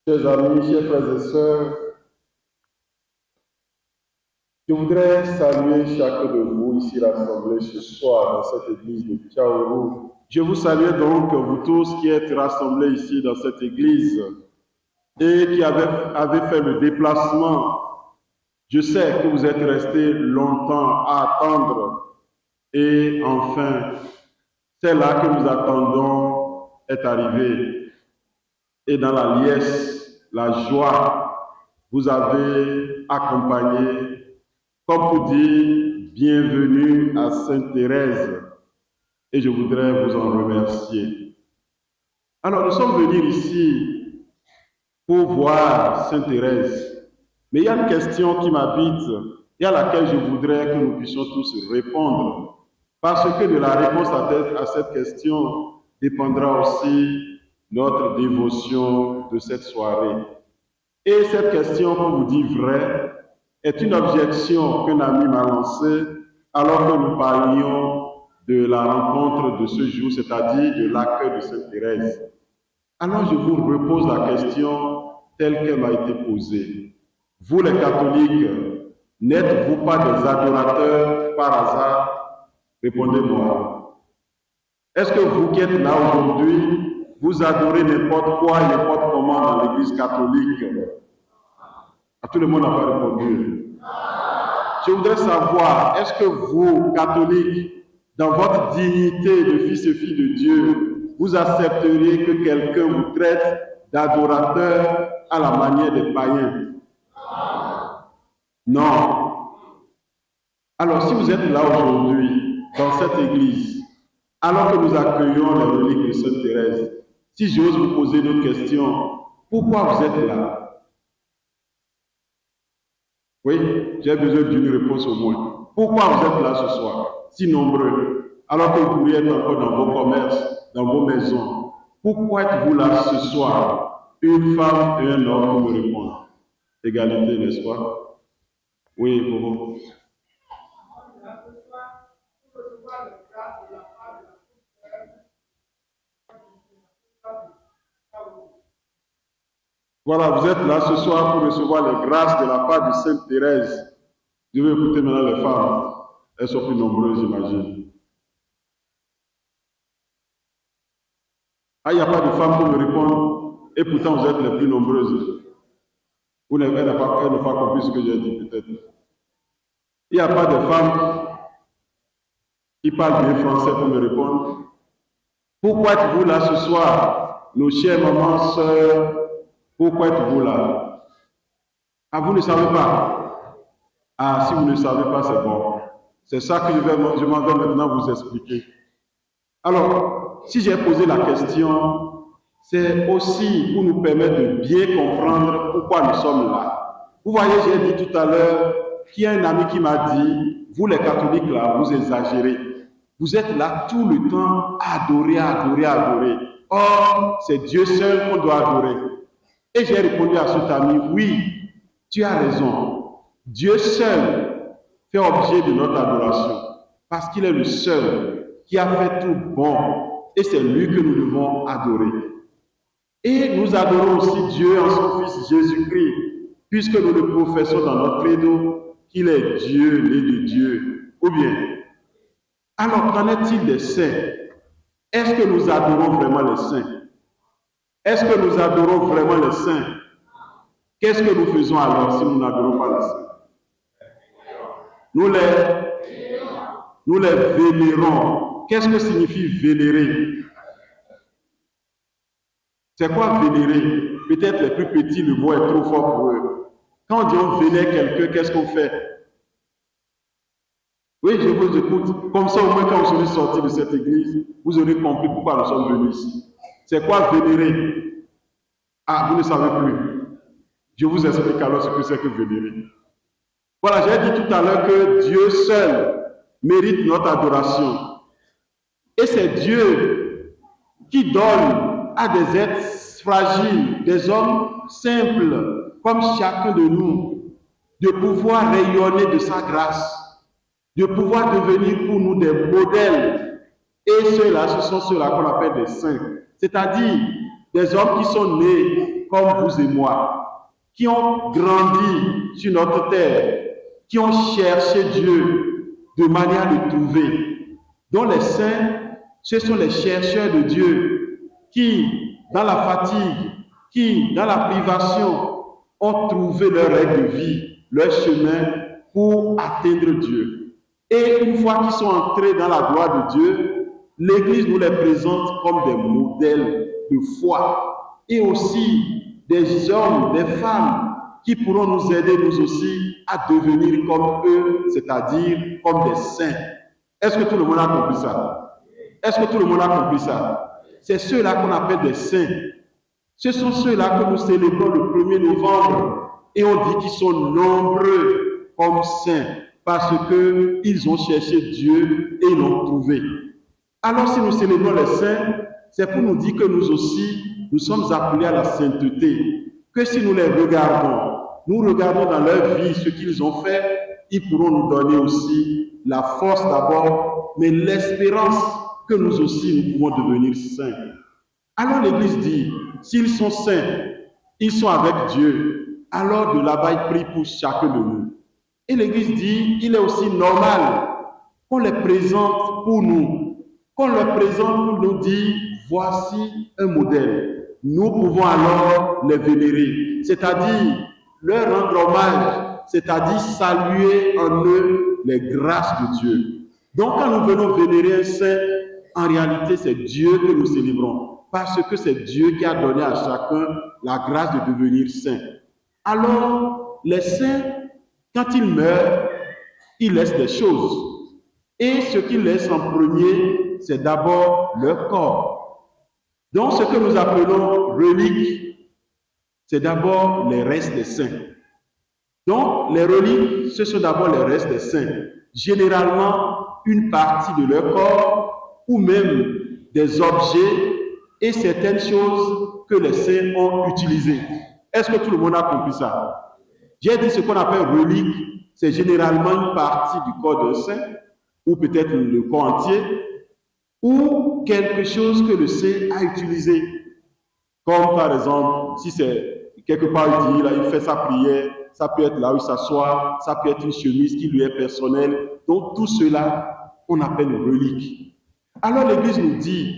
Chers amis, chers frères et sœurs, je voudrais saluer chacun de vous ici rassemblés ce soir dans cette église de Tchaourou. Je vous salue donc, vous tous qui êtes rassemblés ici dans cette église et qui avez fait le déplacement. Je sais que vous êtes restés longtemps à attendre et enfin, celle-là que nous attendons est arrivée. Et dans la liesse, la joie, vous avez accompagné, comme pour dire, bienvenue à Sainte-Thérèse. Et je voudrais vous en remercier. Alors, nous sommes venus ici pour voir Sainte-Thérèse. Mais il y a une question qui m'habite et à laquelle je voudrais que nous puissions tous répondre. Parce que de la réponse à cette question dépendra aussi notre dévotion de cette soirée. Et cette question, pour vous dire vrai, est une objection qu'un ami m'a lancée alors que nous parlions de la rencontre de ce jour, c'est-à-dire de l'accueil de Sainte-Thérèse. Alors je vous repose la question telle qu'elle m'a été posée. Vous les catholiques, n'êtes-vous pas des adorateurs par hasard? Répondez-moi. Est-ce que vous qui êtes là aujourd'hui, vous adorez n'importe quoi, n'importe comment dans l'église catholique? À tout le monde n'a pas répondu. Je voudrais savoir, est-ce que vous, catholiques, dans votre dignité de fils et filles de Dieu, vous accepteriez que quelqu'un vous traite d'adorateur à la manière des païens? Non. Alors, si vous êtes là aujourd'hui, dans cette église, alors que nous accueillons les reliques de Sainte Thérèse, si j'ose vous poser une autre question, pourquoi vous êtes là? Oui, j'ai besoin d'une réponse au moins. Pourquoi vous êtes là ce soir, si nombreux, alors que vous pourriez être encore dans vos commerces, dans vos maisons? Pourquoi êtes-vous là ce soir? Une femme et un homme pour me répondre. Égalité, n'est-ce pas? Oui, Bobo. Voilà, vous êtes là ce soir pour recevoir les grâces de la part de Sainte Thérèse. Je vais écouter maintenant les femmes. Elles sont plus nombreuses, j'imagine. Ah, il n'y a pas de femmes pour me répondre. Et pourtant, vous êtes les plus nombreuses. Vous n'avez pas compris ce que j'ai dit, peut-être. Il n'y a pas de femmes qui parlent bien français pour me répondre. Pourquoi êtes-vous là ce soir, nos chères mamans, sœurs? Pourquoi êtes-vous là? Ah, vous ne savez pas? Ah, si vous ne savez pas, c'est bon. C'est ça que je m'en vais maintenant vous expliquer. Alors, si j'ai posé la question, c'est aussi pour nous permettre de bien comprendre pourquoi nous sommes là. Vous voyez, j'ai dit tout à l'heure qu'il y a un ami qui m'a dit, vous les catholiques là, vous exagérez. Vous êtes là tout le temps à adorer, adorer, adorer. Or, c'est Dieu seul qu'on doit adorer. Et j'ai répondu à cet ami, oui, tu as raison. Dieu seul fait objet de notre adoration parce qu'il est le seul qui a fait tout bon et c'est lui que nous devons adorer. Et nous adorons aussi Dieu en son Fils Jésus-Christ puisque nous le professons dans notre credo qu'il est Dieu, né de Dieu. Ou bien, alors qu'en est-il des saints? Est-ce que nous adorons vraiment les saints? Est-ce que nous adorons vraiment les saints? Qu'est-ce que nous faisons alors si nous n'adorons pas les saints? Nous les vénérons. Qu'est-ce que signifie vénérer? C'est quoi vénérer? Peut-être les plus petits, le mot est trop fort pour eux. Quand on dit on vénère quelqu'un, qu'est-ce qu'on fait? Oui, je vous écoute. Comme ça, au moins, quand vous serez sortis de cette église, vous aurez compris pourquoi nous sommes venus ici. C'est quoi vénérer? Ah, vous ne savez plus. Je vous explique alors ce que c'est que vénérer. Voilà, j'ai dit tout à l'heure que Dieu seul mérite notre adoration. Et c'est Dieu qui donne à des êtres fragiles, des hommes simples, comme chacun de nous, de pouvoir rayonner de sa grâce, de pouvoir devenir pour nous des modèles. Et ceux-là, ce sont ceux-là qu'on appelle des saints. C'est-à-dire des hommes qui sont nés comme vous et moi, qui ont grandi sur notre terre, qui ont cherché Dieu de manière de trouver. Donc les saints, ce sont les chercheurs de Dieu qui, dans la fatigue, qui, dans la privation, ont trouvé leur règle de vie, leur chemin pour atteindre Dieu. Et une fois qu'ils sont entrés dans la gloire de Dieu, l'Église nous les présente comme des modèles de foi et aussi des hommes, des femmes qui pourront nous aider nous aussi à devenir comme eux, c'est-à-dire comme des saints. Est-ce que tout le monde a compris ça? Est-ce que tout le monde a compris ça? C'est ceux-là qu'on appelle des saints. Ce sont ceux-là que nous célébrons le 1er novembre et on dit qu'ils sont nombreux comme saints parce qu'ils ont cherché Dieu et l'ont trouvé. Alors si nous célébrons les saints, c'est pour nous dire que nous aussi, nous sommes appelés à la sainteté. Que si nous les regardons, nous regardons dans leur vie ce qu'ils ont fait, ils pourront nous donner aussi la force d'abord, mais l'espérance que nous aussi, nous pouvons devenir saints. Alors l'Église dit, s'ils sont saints, ils sont avec Dieu, alors de là-bas, ils prient pour chacun de nous. Et l'Église dit, il est aussi normal qu'on les présente pour nous, qu'on les présente pour nous dire, voici un modèle. Nous pouvons alors les vénérer, c'est-à-dire leur rendre hommage, c'est-à-dire saluer en eux les grâces de Dieu. Donc quand nous venons vénérer un saint, en réalité c'est Dieu que nous célébrons, parce que c'est Dieu qui a donné à chacun la grâce de devenir saint. Alors les saints, quand ils meurent, ils laissent des choses. Et ce qu'ils laissent en premier, c'est d'abord leur corps. Donc ce que nous appelons reliques, c'est d'abord les restes des saints. Donc les reliques, ce sont d'abord les restes des saints. Généralement, une partie de leur corps ou même des objets et certaines choses que les saints ont utilisées. Est-ce que tout le monde a compris ça? J'ai dit ce qu'on appelle relique, c'est généralement une partie du corps d'un saint, ou peut-être le corps entier, ou quelque chose que le saint a utilisé. Comme par exemple, si c'est quelque part il dit, là, il fait sa prière, ça peut être là où il s'assoit, ça peut être une chemise qui lui est personnelle. Donc tout cela, on appelle une relique. Alors l'Église nous dit,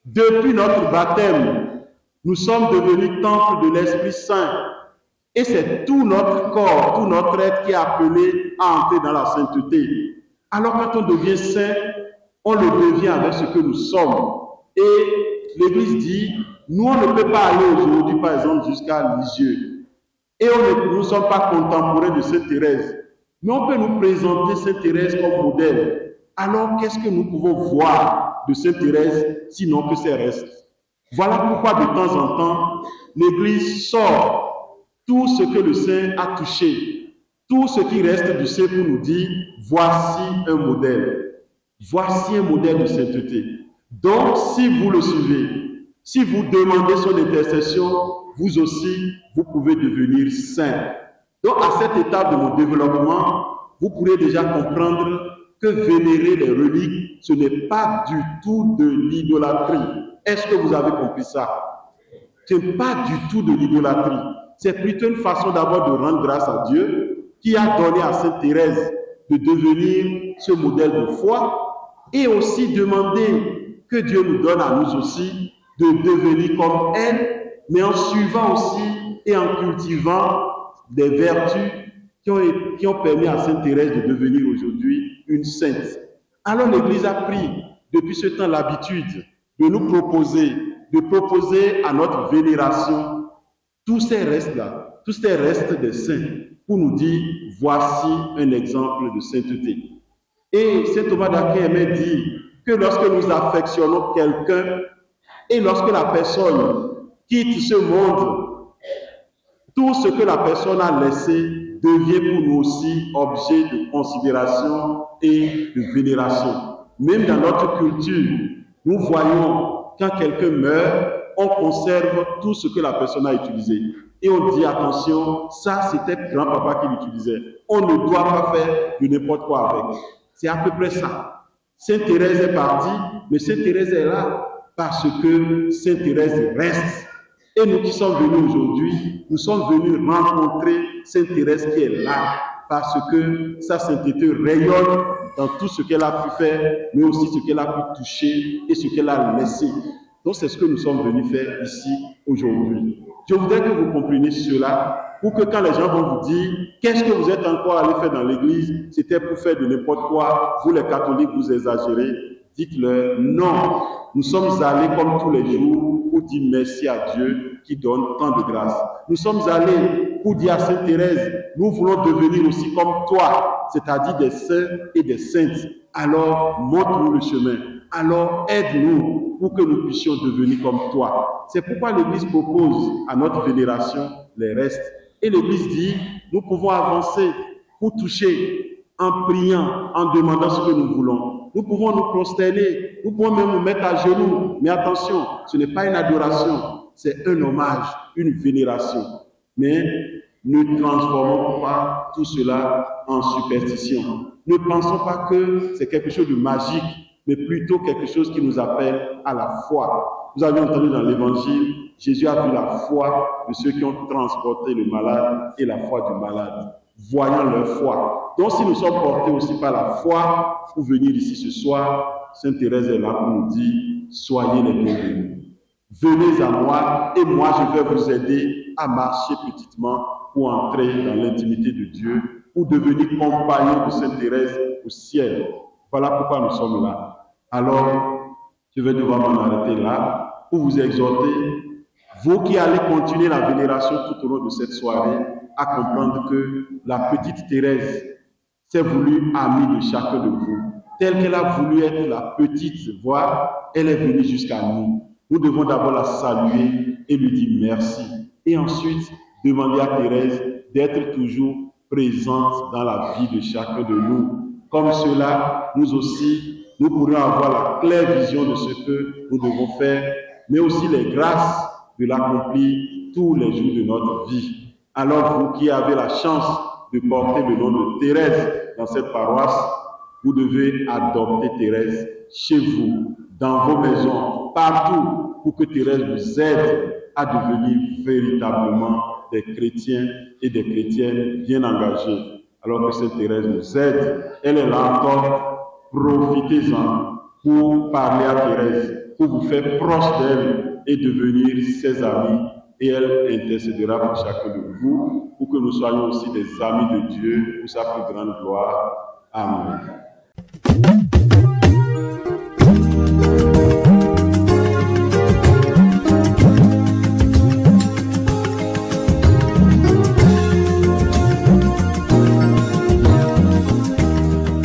depuis notre baptême, nous sommes devenus temple de l'Esprit Saint. Et c'est tout notre corps, tout notre être qui est appelé à entrer dans la sainteté. Alors quand on devient saint, on le devient avec ce que nous sommes. Et l'Église dit, nous on ne peut pas aller aujourd'hui par exemple jusqu'à Lisieux. Et nous ne sommes pas contemporains de Sainte Thérèse. Mais on peut nous présenter Sainte Thérèse comme modèle. Alors qu'est-ce que nous pouvons voir de Sainte Thérèse, sinon que ses restes? Voilà pourquoi de temps en temps, l'Église sort tout ce que le saint a touché, tout ce qui reste du saint pour nous dire, voici un modèle. Voici un modèle de sainteté. Donc, si vous le suivez, si vous demandez son intercession, vous aussi, vous pouvez devenir saint. Donc, à cette étape de mon développement, vous pourrez déjà comprendre que vénérer les reliques, ce n'est pas du tout de l'idolâtrie. Est-ce que vous avez compris ça? Ce n'est pas du tout de l'idolâtrie. C'est plutôt une façon d'abord de rendre grâce à Dieu qui a donné à Sainte Thérèse de devenir ce modèle de foi et aussi demander que Dieu nous donne à nous aussi de devenir comme elle, mais en suivant aussi et en cultivant des vertus qui ont permis à Sainte Thérèse de devenir aujourd'hui une sainte. Alors l'Église a pris depuis ce temps l'habitude de nous proposer à notre vénération tous ces restes-là, tous ces restes des saints, pour nous dire, voici un exemple de sainteté. Et saint Thomas d'Aquin aimait dire que lorsque nous affectionnons quelqu'un, et lorsque la personne quitte ce monde, tout ce que la personne a laissé devient pour nous aussi objet de considération et de vénération. Même dans notre culture, nous voyons quand quelqu'un meurt, on conserve tout ce que la personne a utilisé. Et on dit, attention, ça c'était grand-papa qui l'utilisait. On ne doit pas faire de n'importe quoi avec. C'est à peu près ça. Sainte Thérèse est partie, mais Sainte Thérèse est là parce que Sainte Thérèse reste. Et nous qui sommes venus aujourd'hui, nous sommes venus rencontrer Sainte Thérèse qui est là parce que sa sainteté rayonne dans tout ce qu'elle a pu faire, mais aussi ce qu'elle a pu toucher et ce qu'elle a laissé. Donc c'est ce que nous sommes venus faire ici aujourd'hui. Je voudrais que vous compreniez cela pour que quand les gens vont vous dire qu'est-ce que vous êtes encore allé faire dans l'église, c'était pour faire de n'importe quoi, vous les catholiques vous exagérez, dites-leur non, nous sommes allés comme tous les jours pour dire merci à Dieu qui donne tant de grâce. Nous sommes allés pour dire à Sainte Thérèse, nous voulons devenir aussi comme toi, c'est-à-dire des saints et des saintes. Alors montre-nous le chemin, alors aide-nous pour que nous puissions devenir comme toi. C'est pourquoi l'Église propose à notre vénération les restes. Et l'Église dit, nous pouvons avancer pour toucher en priant, en demandant ce que nous voulons. Nous pouvons nous prosterner, nous pouvons même nous mettre à genoux. Mais attention, ce n'est pas une adoration, c'est un hommage, une vénération. Mais ne transformons pas tout cela en superstition. Ne pensons pas que c'est quelque chose de magique, mais plutôt quelque chose qui nous appelle à la foi. Vous avez entendu dans l'Évangile, Jésus a vu la foi de ceux qui ont transporté le malade et la foi du malade, voyant leur foi. Donc si nous sommes portés aussi par la foi pour venir ici ce soir, Sainte Thérèse est là pour nous dire, soyez les bienvenus. Venez à moi et moi je vais vous aider à marcher petitement pour entrer dans l'intimité de Dieu, pour devenir compagnon de Sainte Thérèse au ciel. Voilà pourquoi nous sommes là. Alors, je vais devoir m'en arrêter là pour vous exhorter, vous qui allez continuer la vénération tout au long de cette soirée, à comprendre que la petite Thérèse s'est voulue amie de chacun de vous. Telle qu'elle a voulu être la petite voix, elle est venue jusqu'à nous. Nous devons d'abord la saluer et lui dire merci. Et ensuite, demander à Thérèse d'être toujours présente dans la vie de chacun de nous. Comme cela, nous aussi, nous pourrons avoir la claire vision de ce que nous devons faire, mais aussi les grâces de l'accomplir tous les jours de notre vie. Alors, vous qui avez la chance de porter le nom de Thérèse dans cette paroisse, vous devez adopter Thérèse chez vous, dans vos maisons, partout, pour que Thérèse vous aide à devenir véritablement des chrétiens et des chrétiennes bien engagés. Alors que cette Thérèse nous aide, elle est là encore, profitez-en pour parler à Thérèse, pour vous faire proche d'elle et devenir ses amis. Et elle intercédera pour chacun de vous, pour que nous soyons aussi des amis de Dieu pour sa plus grande gloire. Amen.